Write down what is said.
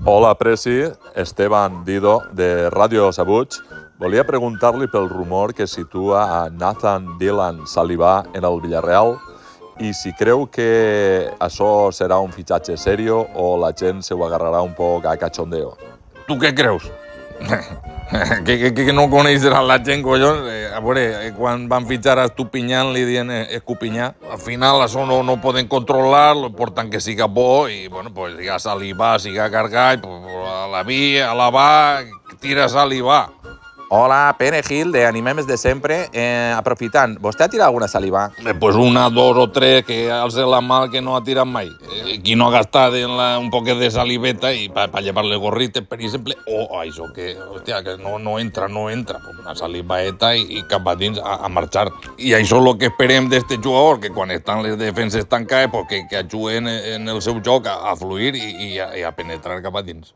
Hola, Presi, Esteban Dido, de Ràdio Sabuig. Volia preguntar-li pel rumor que situa a Nathan Dylan Salivà en el Villarreal i si creu que això serà un fitxatge serio o la gent se ho agarrarà un poc a cachondeo. Tu què creus? que no coneixerà la gent, collons. A veure, quan van fitxar a Estupiñán li diuen Escupiñá. Al final això no poden controlar, lo important que siga bo i, bueno, pues siga Salivà, siga Gargall, pues, a la via, a la va, tira Salivà. Hola, Pere Gil, de Animemes de sempre. Aprofitant, vostè ha tirat alguna saliva? Pues una, dos o tres que alce la mal que no ha tirat mai. Qui no ha gastat un poquet de saliveta i para llevarle gorrites, per exemple, o això que, hòstia, que no entra, una salivaeta i cap a dins a marxar. I això és el que esperem d'este jugador, que quan estan les defenses tancades, pues que ajuden en el seu joc a fluir i a penetrar cap a dins.